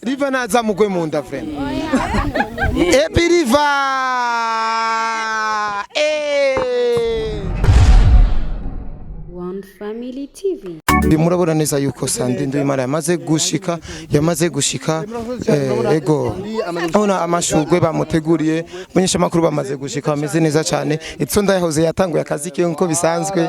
Riva naza mugwe mu nda friend. Epi Riva. One Family TV. Murabona neza yuko Sandi Nduwimana yamaze gushika ego ona amashugwe bamuteguriye munyesha makuru bamaze gushika bameze neza cyane Itsonda yahoze yatanguye akazi kiwe nkuko bisanzwe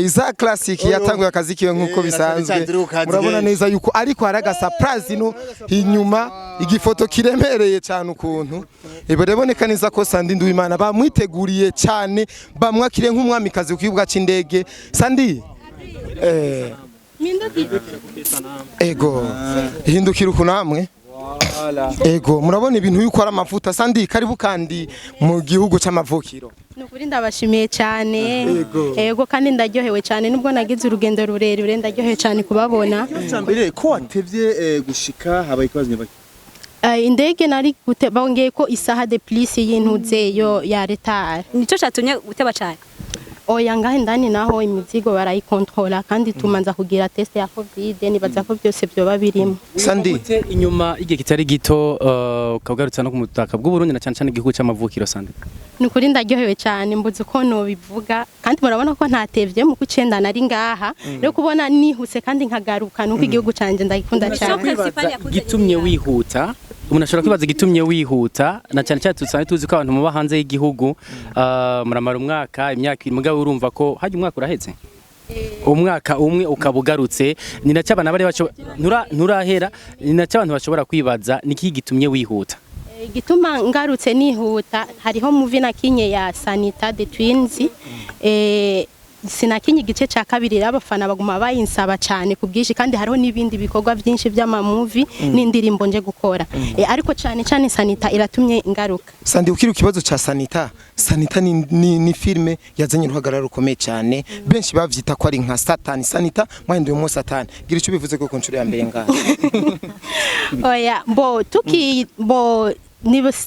Iza classic yatanguye akazi kiwe nkuko bisanzwe murabona neza yuko ariko haraga surprise no inyuma igifoto kiremereye cyane ukuntu bireboneka neza ko Sandi Nduwimana bamwiteguriye cyane bamwakire nk'umwamikazi kwibuga c'indege Sandi ego hindukira uko namwe ego murabona ibintu yuko ari amavuta Sandi karibu kandi mu gihugu c'amavukiro nukuri ndabashimiye cyane ego kandi ndaryohewe cyane nubwo nagize urugendo rurerure ndaryohewe cyane kubabona mbere ko watevye gushika habaye ikibazo nyabaki indege nari bongeye ko isaha de plus y'intuzeyo ya retard Nico catumye guteba cyane oya ngahe ndani naho imizigo barayikontrola kandi tumanza kugira test ya covid nibaza ko byose byoba birimo Sandi inyuma igihe kitari gito ukagarutsa no ku mutaka bw'u Burundi na cyane cyane igihugu c'amavukiro Sandi nukuri ndaryohewe cyane mbuze uko no bivuga kandi murabona ko ntatevye mu kucenda nari ngaha rero kubona nihuse kandi nkagaruka nuko igihugu canje ndagikunda cyane gitumye wihuta umuntu ashobora kwibaza gitumye wihuta na cyane cyane tuzi ko abantu muba hanze y'igihugu muramara umwaka imyaka mugabo urumva ko haje umwaka uraheze umwaka umwe ukabugarutse ni nacyo abana bari baco nturahera ni nacyo abantu bashobora kwibaza niki gitumye wihuta gituma ngarutse nihuta hariho movie nakinye ya Sanita the Twins sinakinye igice ca kabiri abafana baguma bayinsaba cyane kubwishi kandi hariho nibindi bikorwa byinshi by'ama movie n'indirimbo nje gukora ariko cyane cyane Sanita iratumye ngaruka Sandi ukiri ikibazo ca Sanita ni filme yazanye uruhagarara rukomeye cyane benshi bavyita ko ari nka Satan Sanita mwahinduye mo Satan gira icyo bivuze ko kunshuro ya mbere ngaha oya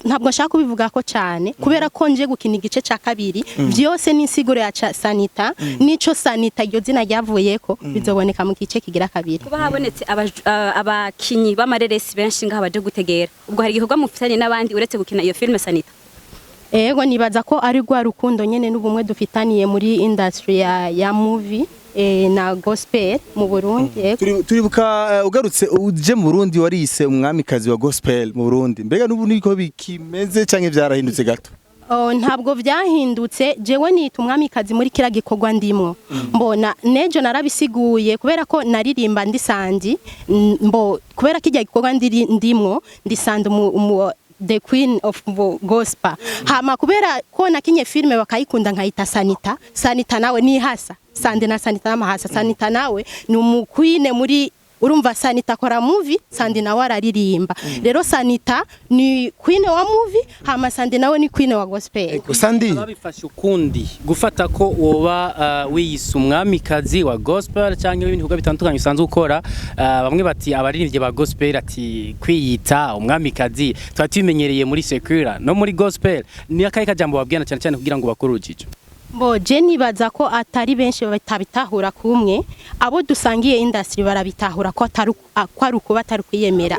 ntabwo nshaka kubivuga ko cyane kubera ko nje gukina igice ca kabiri byose n'insiguro ya Sanita nico Sanita iryo zina ryavuye ko bizoboneka mu gice kigira kabiri kuba habonetse abakinyi b'amareresi benshi ngaha baje gutegera ubwo hari igikorwa mufitanye n'abandi uretse gukina iyo filme Sanita ego nibaza ko ari rwa rukundo nyene n'ubumwe dufitaniye muri industry ya movie na gospel mu Burundi turibuka ugarutse uje mu Burundi warise umwamikazi wa gospel mu Burundi mbega n'ubu niko bikimeze canke byarahindutse gato ntabwo byahindutse jewe nita umwamikazi muri kira gikorwa ndimo mbona nejo narabisiguye kubera ko naririmba ndisangi kubera kijya gikorwa ndimo ndisanda the queen of gospel hama kubera ko nakinye filme bakayikunda nkayita Sanita nawe ni hasa Sandi na Sanita n'amahasa Sanita nawe ni umukwine muri urumva Sanita akora movie Sandi nawe araririmba rero Sanita ni queen wa movie hama Sandi nawe ni queen wa gospel Sandi babifasha ukundi gufata ko woba wiyise umwamikazi wa gospel cyangwa ibindi bihugu bitandukanye usanzwe ukora bamwe bati abaririmbye ba gospel ati kwiyita umwamikazi twatimenyereye muri secular no muri gospel ni akaye kajambo babwirana cyane cyane kugira ngo bakore urujijo Jenny baza ko atari benshi batabitahura kumwe abo dusangiye industry barabitahura ko ari uko batari kwiyemera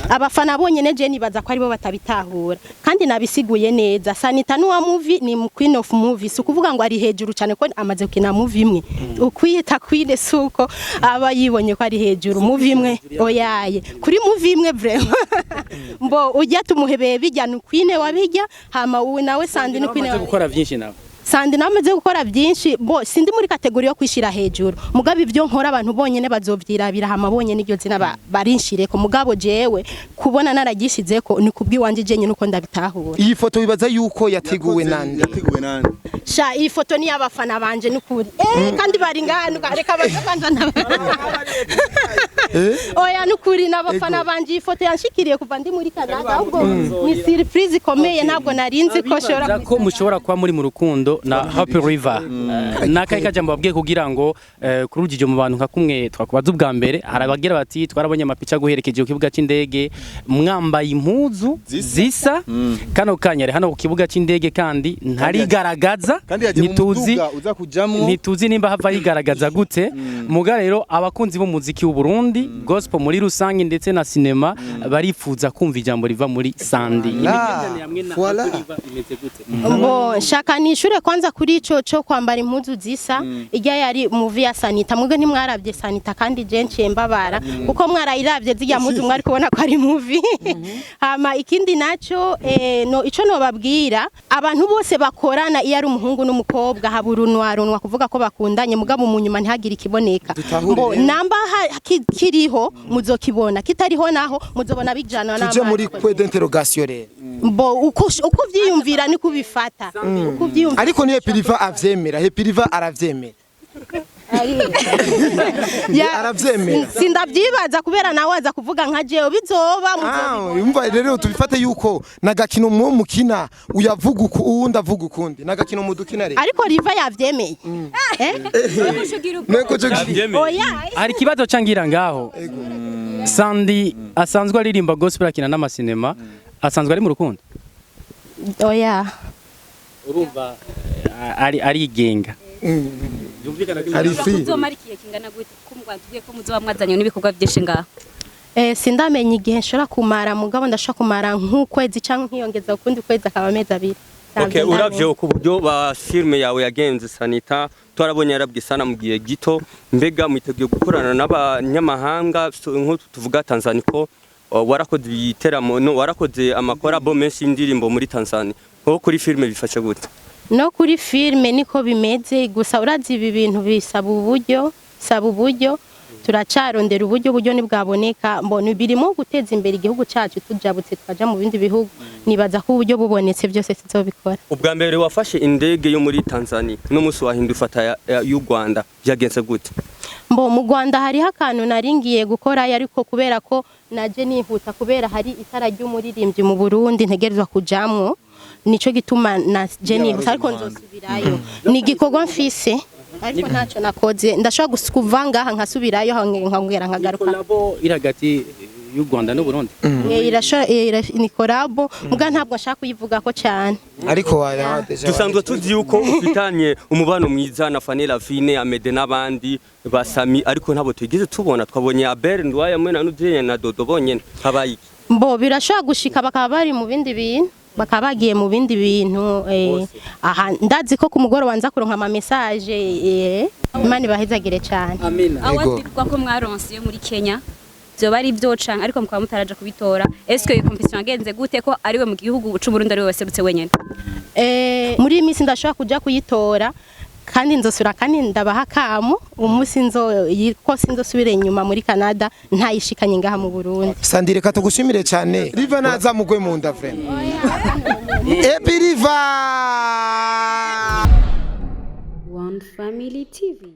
abafana bonyene Jenny baza ko ari bo batabitahura kandi nabisiguye neza Sanita n'uwa movie ni queen of movies ukuvuga ngo ari hejuru cyane ko amaze kina movie imwe ukwita queen suko aba yibonye ko ari hejuru movie imwe oyaye kuri movie imwe vraiment ujya tumuhebeye bijya ni queen wabijya hama uwe nawe Sandi ni queen gukora byinshi nawe Sandi namaze gukora byinshi sindi muri kategori yo kwishira hejuru mugabo ibyo nkora abantu bonyene bazovyirabira hama bonyene iryo zina barinshire ko mugabo jewe kubona naragishize ko ni kubwi wanje jenye nuko ndabitahura iyi foto bibaza yuko yateguwe nande sha iyi foto ni abafana banje nukuri kandi bari ngano reka babanza oya nukuri n'abafana banje iyi foto yanshikiriye kuva ndi muri Canada ahubwo ni surprise ikomeye ntabwo narinzi ko shora ko mushobora kuba muri mu rukundo Rujijo na Hope River nakaye kajambo babwiye kugira ngo kuri Rujijo mu bantu nka kumwe twakubaza ubwa mbere harabagira bati twarabonye amapica guherekeje ku kibuga c'indege mwambaye impuzu zisa kano kanyare hano ku kibuga c'indege kandi ntarigaragaza ntituzi nimba hava yigaragaza gute muga rero abakunzi b'umuziki w'u Burundi gospel muri rusange ndetse na cinema barifuza kumva ijambo riva muri Sandi Mbo shaka nishure kwanza kuri ico cyo kwambara impuzu zisa ijya yari movie ya Sanita mwebwe ntimwarabye Sanita kandi je mbabara kuko mwarayiravye zijya mpuzu mwari kubona ko ari movie hama ikindi naco no ico no babwira abantu bose bakorana iyo ari umuhungu n'umukobwa haburunwa kuvuga ko bakundanye mugabo mu nyuma ntihagire ikiboneka mbo namba kiriho muzokibona kitariho naho muzobona bijana n'abandi tuje muri point d'interrogation rero mbo uko vyiyumvira ni kubifata uko vyiyumvira ariko niye Piliva avyemera he Piliva aravyemera aravyemera sindavyibaza kubera nawe aza kuvuga nka jewe bizoba yumva rero tubifate yuko nagakino mu mukina uyavuga uko uwundi avuga ukundi nagakino mu dukina rero ariko Riva yavyemeye Nego hari kibazo cangira ngaho Sandi asanzwe aririmba gospel akina n'amasinema asanzwe ari mu rukundo oya urumva arigenga ari free uzomarikiye kingana gute kumwatubwiye ko muzoba mwazanye n'ibikorwa byinshi ngaho sindamenya igihe nshobora kumara mugabo ndashaka kumara nk'ukwezi cyangwa nkiyongeza ukundi kwezi akaba amezi abiri Okay, uravye ku buryo ba filme yawe yagenze Sanita twarabonye yarabwe sana mu gihe gito mbega mwiteguye gukorana n'abanyamahanga nko tuvuga Tanzania ko warakoze ibiteramo no warakoze amakorabo menshi y'indirimbo muri Tanzania nko kuri filme bifashe gute no kuri filme niko bimeze gusa urazi ibi bintu bisaba uburyo turacarondera uburyo nibwaboneka mbona birimo guteza imbere igihugu cyacu tujabutse twaja mu bindi bihugu nibaza ko uburyo bubonetse byose tuzobikora ubwa mbere wafashe indege yo muri Tanzania n'umunsi wahinda ufata y'u Rwanda byagenze gute mbo mu Rwanda hari akantu naringiye gukora ariko kubera ko naje nihuta kubera hari itara ry'umuririmbyi mu Burundi ntegerezwa kujamwo nico gituma na Jenny ariko nzosubirayo ni gikorwa mfise ariko ntacyo nakoze ndashobora kuvanga nkasubirayo nkongera nkagaruka collabo iragati y'u Rwanda n'u Burundi ni collabo muga ntabwo nshaka kuyivuga ko cyane ariko dusanzwe tuzi yuko ufitanye umubano mwiza na Fanny Lavine Amede n'abandi basami ariko ntabo tugize tubona twabonye Abel Ndwaya mwe na Nudeye na Dodo bonyene habaye mbo birashobora gushika bakaba bari mu bindi bintu bakaba bagiye mu bindi bintu aha ndazi ko ku mugoro wanza kuronka ama message Imana ibahezagire cyane amina awazirwa ko mwaronse yo muri Kenya byo bari byoca ariko mukaba mutaraje kubitora est-ce que competition yagenze gute ko ari we mu gihugu c'u Burundi ari we waserutse wenyene muri imisi ndashobora kuja kuyitora kandi nzosura kandi ndabaha kamo umunsi sinzosubire inyuma muri Canada ntayishikanye ngaha mu Burundi Sandire katugushimire cyane Riva naza mugwe mu nda vraiment Piliva One Family TV